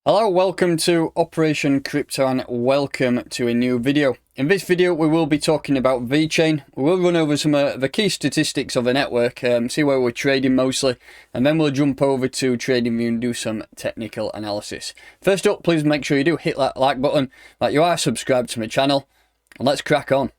Hello, welcome to Operation Crypto and welcome to a new video. In this video we will be talking about Vechain. We will run over some of the key statistics of the network, see where we're trading mostly, and then we'll jump over to TradingView and do some technical analysis. First up, please make sure you do hit that like button, that you are subscribed to my channel, and let's crack on.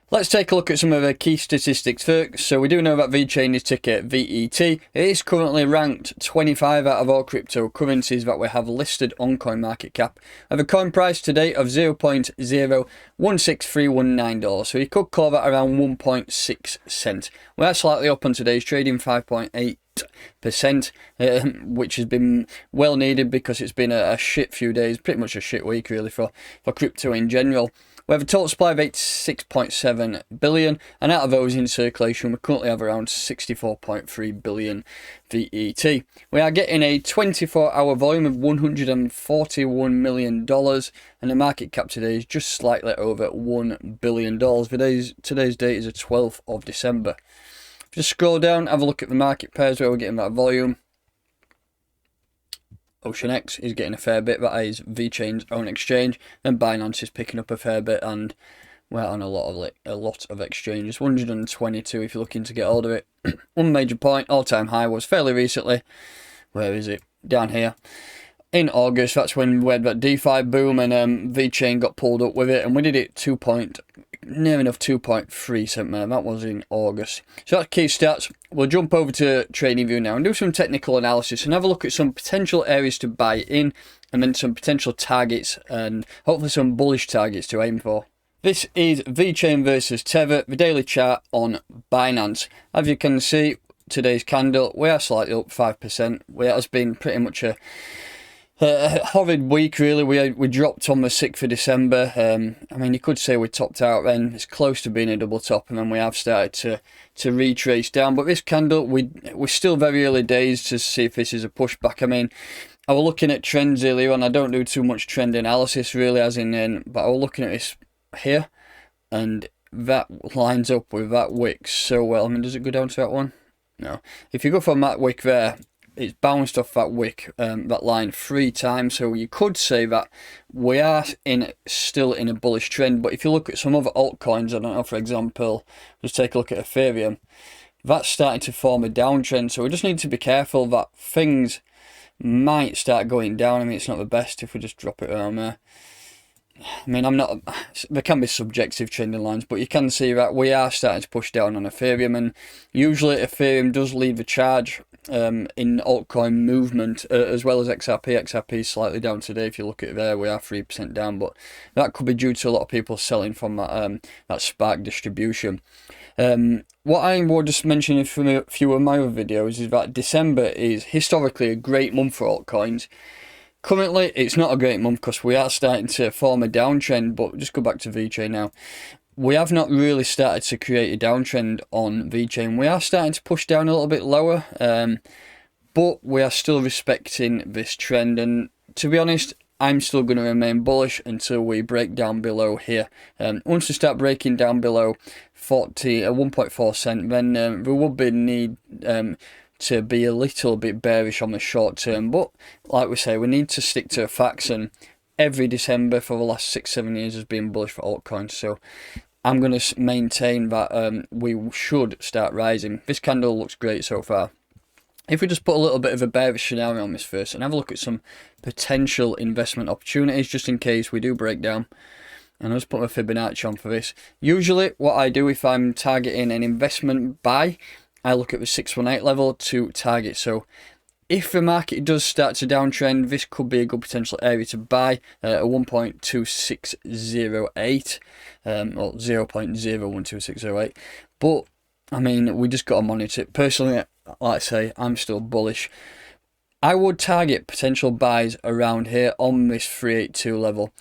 Let's take a look at some of the key statistics first. So we do know that Vechain is ticker VET. It is currently ranked 25 out of all cryptocurrencies that we have listed on CoinMarketCap. I have a coin price today of $0.016319. So you could call that around 1.6 cents. We are slightly up on today's trading, 5.8%, which has been well needed because it's been a shit few days, pretty much a shit week really for crypto in general. We have a total supply of 86.7 billion, and out of those in circulation we currently have around 64.3 billion VET. We are getting a 24-hour volume of $141 million, and the market cap today is just slightly over $1 billion. Today's date is the 12th of December. Just scroll down, have a look at the market pairs where we're getting that volume. OceanX is getting a fair bit, that is Vechain's own exchange. Then Binance is picking up a fair bit, and we're on a lot of exchanges. 122 if you're looking to get hold of it. One major point, all-time high was fairly recently. Where is it? Down here. In August, that's when we had that DeFi boom, and Vechain got pulled up with it, and we did it near enough 2.3 cent, man. That was in August. So that's key stats. We'll jump over to TradingView now and do some technical analysis and have a look at some potential areas to buy in, and then some potential targets and hopefully some bullish targets to aim for. This is Vechain versus Tether, the daily chart on Binance. As you can see, today's candle, we are slightly up 5%. It has been pretty much a horrid week really. We dropped on the 6th of December. I mean, you could say we topped out then. It's close to being a double top, and then we have started to retrace down. But this candle, we're still very early days to see if this is a pushback. I mean, I was looking at trends earlier on. I don't do too much trend analysis really, but I was looking at this here, and that lines up with that wick so well. I mean, does it go down to that one? No. If you go from that wick there, it's bounced off that wick, that line 3 times, so you could say that we are still in a bullish trend. But if you look at some other altcoins, I don't know, for example, just take a look at Ethereum, that's starting to form a downtrend, so we just need to be careful that things might start going down. I mean, it's not the best if we just drop it around there. I mean, there can be subjective trending lines, but you can see that we are starting to push down on Ethereum, and usually Ethereum does lead the charge in altcoin movement, as well as XRP. XRP is slightly down today. If you look at it there, we are 3% down, but that could be due to a lot of people selling from that spark distribution. What I will just mention from a few of my other videos is that December is historically a great month for altcoins. Currently, it's not a great month because we are starting to form a downtrend, but just go back to Vechain now. We have not really started to create a downtrend on Vechain. We are starting to push down a little bit lower, but we are still respecting this trend. And to be honest, I'm still going to remain bullish until we break down below here. Once we start breaking down below 1.4 cent, then there would be need to be a little bit bearish on the short term. But like we say, we need to stick to facts, and every December for the last 6-7 years has been bullish for altcoins, so I'm going to maintain that we should start rising. This candle looks great so far. If we just put a little bit of a bearish scenario on this first and have a look at some potential investment opportunities just in case we do break down, and I'll just put my Fibonacci on for this. Usually what I do if I'm targeting an investment buy, I look at the 618 level to target. So if the market does start to downtrend, this could be a good potential area to buy at 1.2608, or 0.012608. But I mean, we just got to monitor it. Personally, like I say, I'm still bullish. I would target potential buys around here on this 382 level.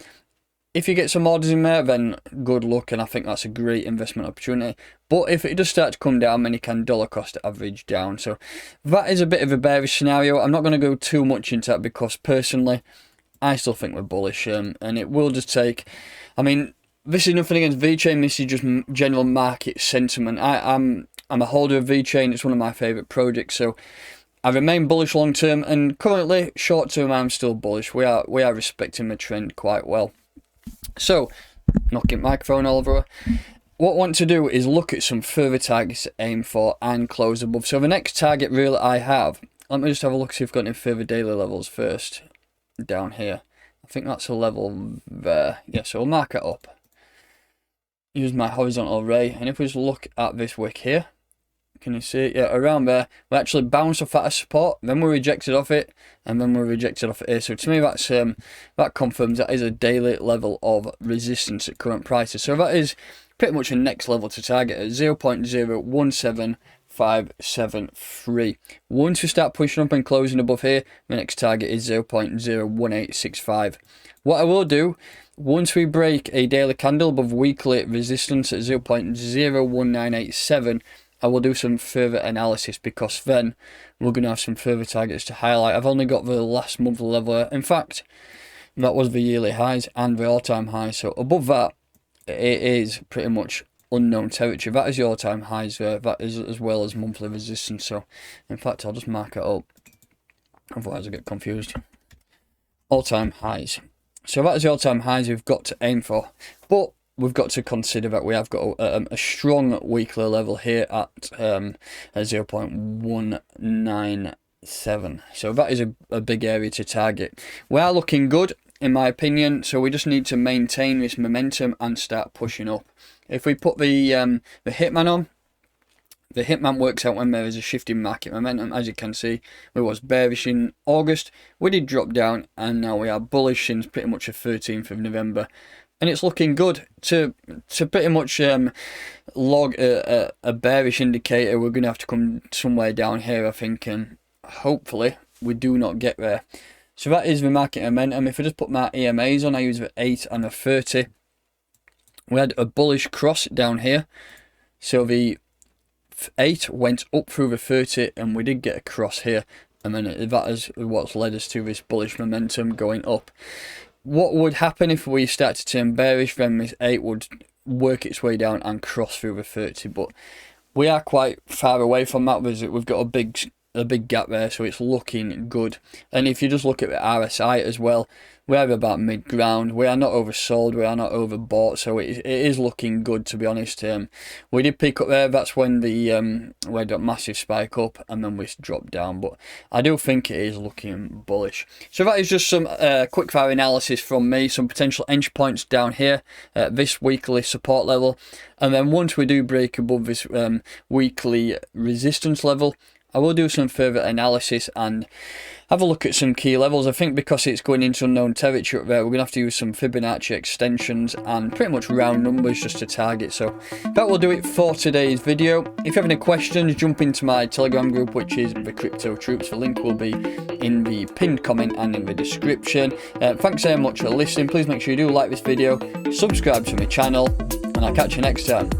If you get some orders in there, then good luck, and I think that's a great investment opportunity. But if it does start to come down, then you can dollar cost average down. So that is a bit of a bearish scenario. I'm not going to go too much into that because personally, I still think we're bullish, and it will just take, I mean, this is nothing against Vechain, this is just general market sentiment. I'm a holder of Vechain, it's one of my favourite projects, so I remain bullish long term, and currently short term I'm still bullish. We are respecting the trend quite well. So, knocking microphone all over. What I want to do is look at some further targets to aim for and close above. So the next target really I have, let me just have a look, see if I've got any further daily levels first. Down here. I think that's a level there. Yeah, so we'll mark it up. Use my horizontal array, and if we just look at this wick here, can you see it? Yeah, around there. We actually bounced off at a support, then we rejected off it, and then we rejected off it here. So to me, that's that confirms that is a daily level of resistance at current prices. So that is pretty much a next level to target at 0.017573. Once we start pushing up and closing above here, the next target is 0.01865. What I will do, once we break a daily candle above weekly resistance at 0.01987, I will do some further analysis, because then we're going to have some further targets to highlight. I've only got the last monthly level. In fact, that was the yearly highs and the all-time highs. So above that, it is pretty much unknown territory. That is the all-time highs there. That is as well as monthly resistance. So, in fact, I'll just mark it up. Otherwise, I get confused. All-time highs. So that is the all-time highs we've got to aim for. But we've got to consider that we have got a strong weekly level here at 0.197. So that is a big area to target. We are looking good, in my opinion, so we just need to maintain this momentum and start pushing up. If we put the Hitman on, the Hitman works out when there is a shift in market momentum. As you can see, we was bearish in August, we did drop down, and now we are bullish since pretty much the 13th of November. And it's looking good. To pretty much log a bearish indicator, we're going to have to come somewhere down here, I think, and hopefully we do not get there. So that is the market momentum. If I just put my EMAs on, I use the 8 and the 30. We had a bullish cross down here. So the 8 went up through the 30, and we did get a cross here. And then that is what's led us to this bullish momentum going up. What would happen if we start to turn bearish? Then this 8 would work its way down and cross through the 30. But we are quite far away from that. We've got a big gap there, so it's looking good. And if you just look at the RSI as well, we are about mid-ground. We are not oversold, we are not overbought, so it is looking good, to be honest. We did pick up there. That's when we had a massive spike up, and then we dropped down, but I do think it is looking bullish. So that is just some quick fire analysis from me, some potential entry points down here at this weekly support level, and then once we do break above this weekly resistance level, I will do some further analysis and have a look at some key levels. I think because it's going into unknown territory up there, we're going to have to use some Fibonacci extensions and pretty much round numbers just to target. So that will do it for today's video. If you have any questions, jump into my Telegram group, which is the Crypto Troops. The link will be in the pinned comment and in the description. Thanks very much for listening. Please make sure you do like this video, subscribe to my channel, and I'll catch you next time.